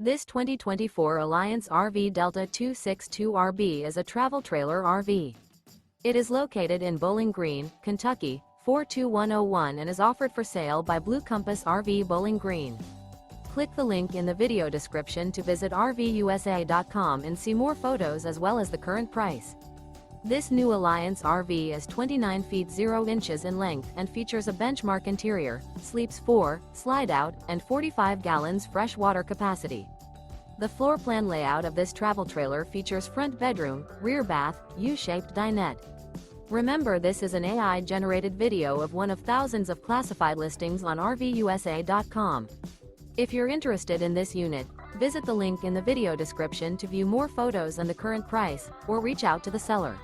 This 2024 Alliance RV Delta 262RB is a travel trailer RV. It is located in Bowling Green, Kentucky, 42101 and is offered for sale by Blue Compass RV Bowling Green. Click the link in the video description to visit RVUSA.com and see more photos as well as the current price. This new Alliance RV is 29 feet 0 inches in length and features a benchmark interior, sleeps 4, slide-out, and 45 gallons fresh water capacity. The floor plan layout of this travel trailer features front bedroom, rear bath, U-shaped dinette. Remember, this is an AI-generated video of one of thousands of classified listings on RVUSA.com. If you're interested in this unit, visit the link in the video description to view more photos and the current price, or reach out to the seller.